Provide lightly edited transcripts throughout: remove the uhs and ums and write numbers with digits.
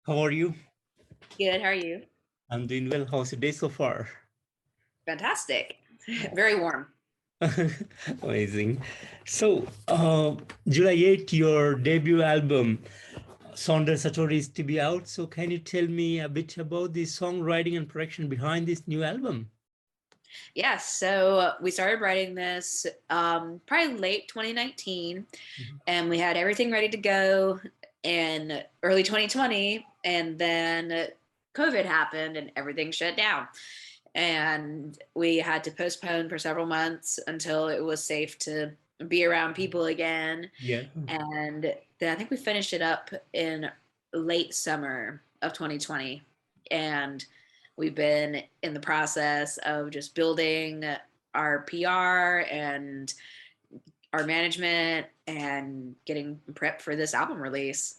How are you? Good. How are you? I'm doing well. How's your day so far? Fantastic. Very warm. Amazing. So, July 8th, your debut album, Sonder Satori, is to be out. So, can you tell me a bit about the songwriting and production behind this new album? Yes. So we started writing this probably late 2019, Mhm. and we had everything ready to go in early 2020, and then COVID happened and everything shut down. And we had to postpone for several months until it was safe to be around people again. Yeah, And then I think we finished it up in late summer of 2020. And we've been in the process of just building our PR and our management and getting prepped for this album release.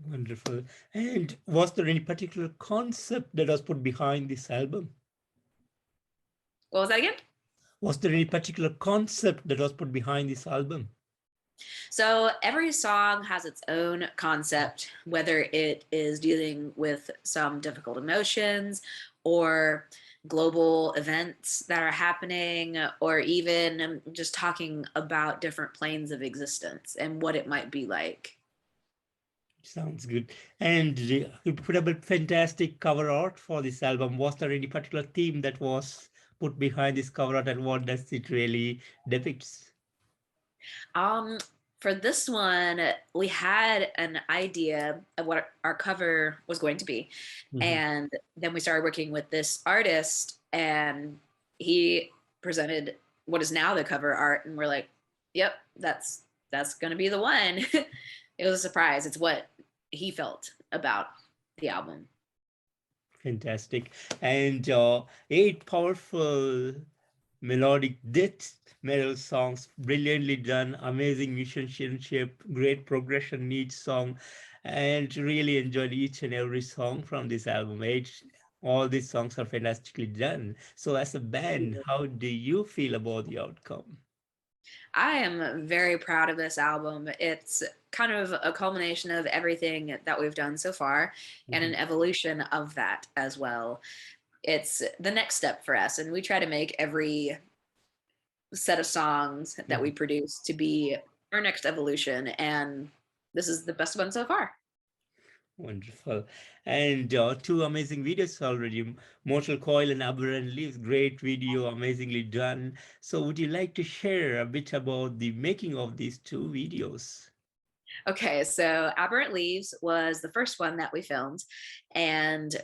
wonderful. And was there any particular concept that was put behind this album? What was that again? Was there any particular concept that was put behind this album? So every song has its own concept, whether it is dealing with some difficult emotions or global events that are happening, or even just talking about different planes of existence and what it might be like. Sounds good. And you put up a fantastic cover art for this album. Was there any particular theme that was put behind this cover art, and what does it really depicts? Um, for this one, we had an idea of what our cover was going to be. Mhm. And then we started working with this artist, and he presented what is now the cover art. And we're like, yep, that's going to be the one. It was a surprise. It's what he felt about the album. Fantastic. And eight powerful melodic death metal songs, brilliantly done, amazing musicianship, great progression in each song, and really enjoyed each and every song from this album. All these songs are fantastically done. So, as a band, how do you feel about the outcome? I am very proud of this album. It's kind of a culmination of everything that we've done so far and an Mhm. evolution of that as well. It's the next step for us, and we try to make every set of songs that we Mhm. produce to be our next evolution, and this is the best one so far. Wonderful. And two amazing videos already. Mortal Coil and Aberrant Leaves. Great video, amazingly done. So, would you like to share a bit about the making of these two videos? Okay, so Aberrant Leaves was the first one that we filmed, and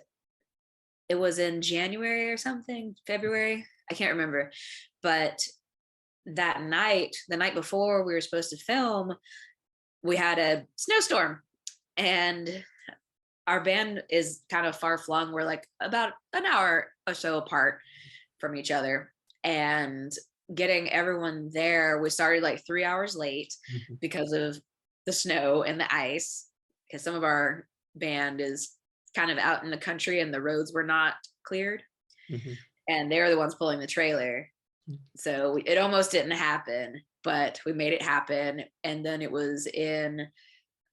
it was in January or something, February, I can't remember. But that night, the night before we were supposed to film, we had a snowstorm, and our band is kind of far flung. We're like about an hour or so apart from each other. And getting everyone there, we started like 3 hours late Mhm. because of the snow and the ice. Because some of our band is kind of out in the country and the roads were not cleared. Mhm. And they were the ones pulling the trailer. So it almost didn't happen, but we made it happen. And then it was in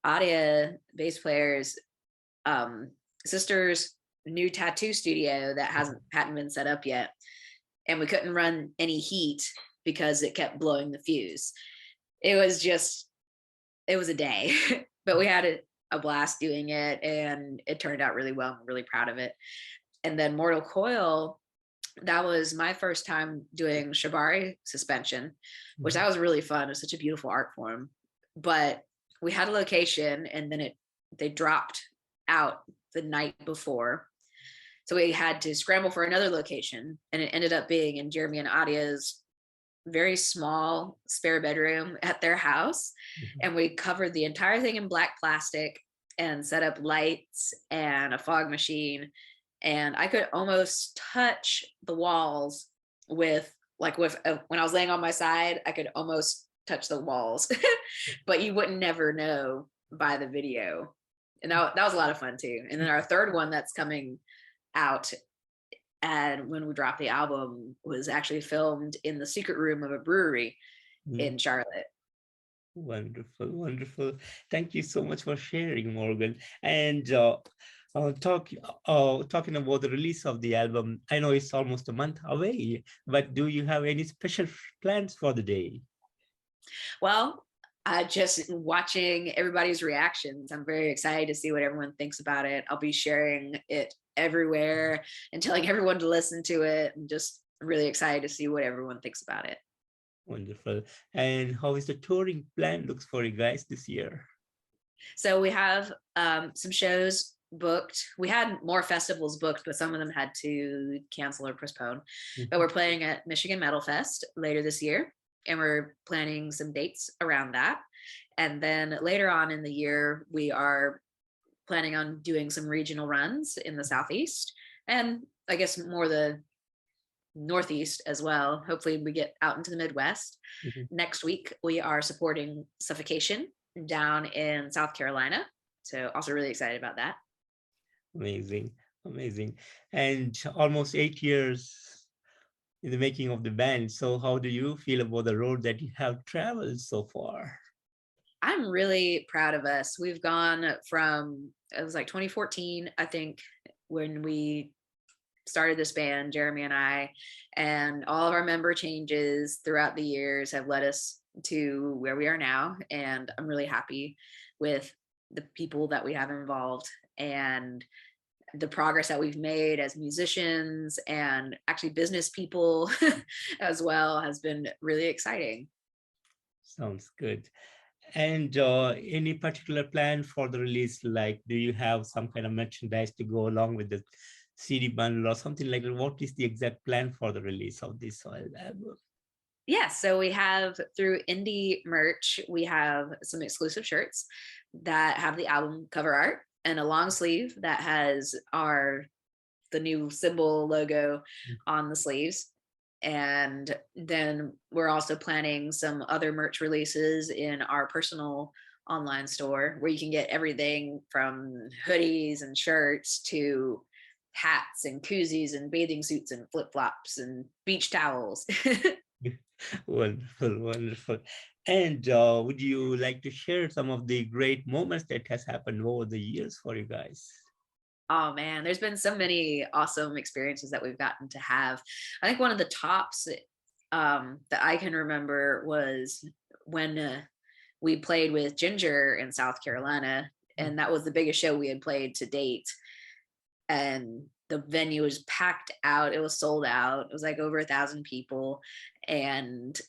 Aria bass player's um, sister's new tattoo studio that hadn't been set up yet, and we couldn't run any heat because it kept blowing the fuse. It was just it was a day, but we had a blast doing it, and it turned out really well. I'm really proud of it. And then Mortal Coil, that was my first time doing shibari suspension, which Mhm. that was really fun. It was such a beautiful art form. But we had a location, and then it they dropped out the night before. So we had to scramble for another location, and it ended up being in Jeremy and Adia's very small spare bedroom at their house. Mhm. And we covered the entire thing in black plastic and set up lights and a fog machine. And I could almost touch the walls with, like, with when I was laying on my side, I could almost touch the walls, but you wouldn't never know by the video. And that was a lot of fun too. And then our third one that's coming out, and when we dropped the album, was actually filmed in the secret room of a brewery Mhm. in Charlotte. Wonderful, wonderful. Thank you so much for sharing, Morgan. And talking about the release of the album, I know it's almost a month away, but do you have any special plans for the day? Well, just watching everybody's reactions. I'm very excited to see what everyone thinks about it. I'll be sharing it everywhere and telling everyone to listen to it. I'm just really excited to see what everyone thinks about it. Wonderful. And how is the touring plan looks for you guys this year? So we have some shows booked. We had more festivals booked, but some of them had to cancel or postpone. But we're playing at Michigan Metal Fest later this year, and we're planning some dates around that. And then later on in the year, we are planning on doing some regional runs in the Southeast, and I guess more the Northeast as well. Hopefully we get out into the Midwest. Mhm. Next week, we are supporting Suffocation down in South Carolina. So also really excited about that. Amazing, amazing. And almost 8 years in the making of the band. So how do you feel about the road that you have traveled so far? I'm really proud of us. We've gone from, it was like 2014, I think, when we started this band, Jeremy and I, and all of our member changes throughout the years have led us to where we are now. And I'm really happy with the people that we have involved and the progress that we've made as musicians and actually business people as well has been really exciting. Sounds good. And any particular plan for the release? Like, do you have some kind of merchandise to go along with the CD bundle or something like that? What is the exact plan for the release of this album? Yeah, so we have through indie merch, we have some exclusive shirts that have the album cover art and a long sleeve that has the new symbol logo on the sleeves. And then we're also planning some other merch releases in our personal online store where you can get everything from hoodies and shirts to hats and koozies and bathing suits and flip-flops and beach towels. Wonderful, wonderful. And would you like to share some of the great moments that has happened over the years for you guys? Oh man, there's been so many awesome experiences that we've gotten to have. I think one of the tops that I can remember was when we played with JINJER in South Carolina, and that was the biggest show we had played to date. And the venue was packed out. It was sold out. It was like over 1,000 people, and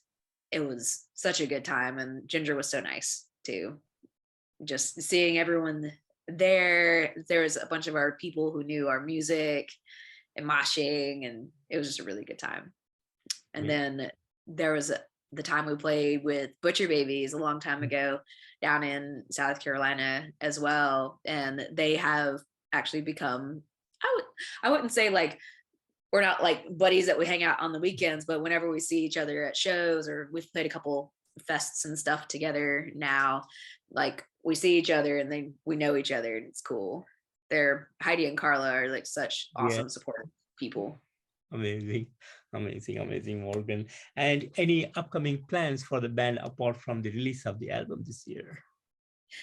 it was such a good time. And JINJER was so nice too. Just seeing everyone there was a bunch of our people who knew our music and moshing, and it was just a really good time. And then there was the time we played with Butcher Babies a long time ago down in South Carolina as well, and they have actually become, I wouldn't say like we're not like buddies that we hang out on the weekends, but whenever we see each other at shows or we've played a couple fests and stuff together now, like we see each other and we know each other, and it's cool. They're Heidi and Carla are like such Yeah, awesome supportive people. amazing, amazing, amazing, Morgan. And any upcoming plans for the band apart from the release of the album this year?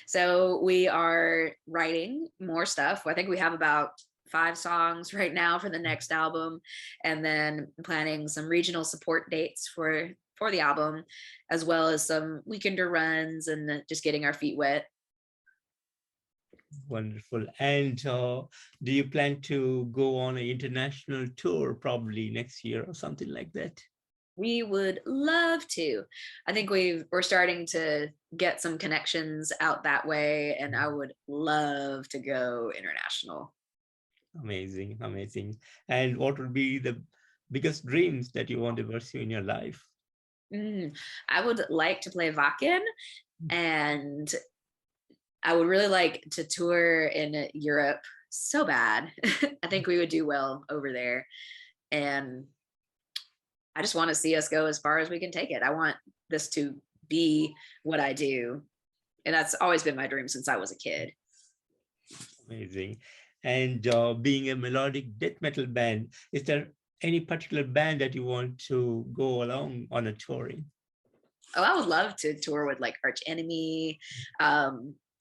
So we are writing more stuff. I think we have about 5 songs right now for the next album, and then planning some regional support dates for the album, as well as some weekender runs and just getting our feet wet. Wonderful. And do you plan to go on an international tour probably next year or something like that? We would love to. I think we're starting to get some connections out that way, and I would love to go international. Amazing, amazing. And what would be the biggest dreams that you want to pursue in your life? I would like to play Vakken, and I would really like to tour in Europe so bad. I think we would do well over there. And I just want to see us go as far as we can take it. I want this to be what I do. And that's always been my dream since I was a kid. Amazing. And being a melodic death metal band, is there any particular band that you want to go along on a touring? Oh, I would love to tour with like Arch Enemy.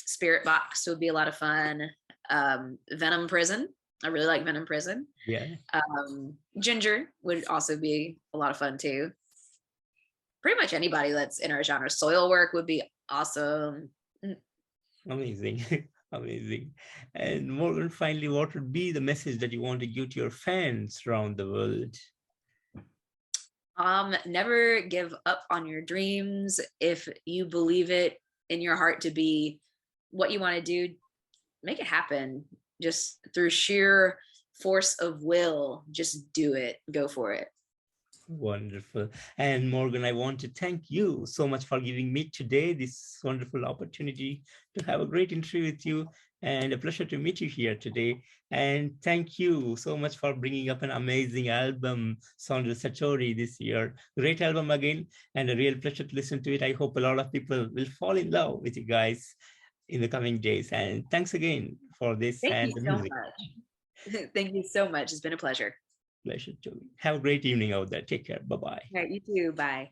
Spirit Box would be a lot of fun. Venom Prison. I really like Venom Prison. Yeah. JINJER would also be a lot of fun too. Pretty much anybody that's in our genre. Soilwork would be awesome. Amazing. Amazing. And Morgan, finally, what would be the message that you want to give to your fans around the world? Never give up on your dreams. If you believe it in your heart to be what you want to do, make it happen. Just through sheer force of will, just do it. Go for it. Wonderful. And Morgan, I want to thank you so much for giving me today this wonderful opportunity to have a great interview with you, and a pleasure to meet you here today. And thank you so much for bringing up an amazing album, Sonder Satori, this year. Great album again, and a real pleasure to listen to it. I hope a lot of people will fall in love with you guys in the coming days. And thanks again for this Thank and you the so music. much. Thank you so much. It's been a pleasure. Pleasure, Joey. Have a great evening out there. Take care. Bye-bye. All right, you too. Bye.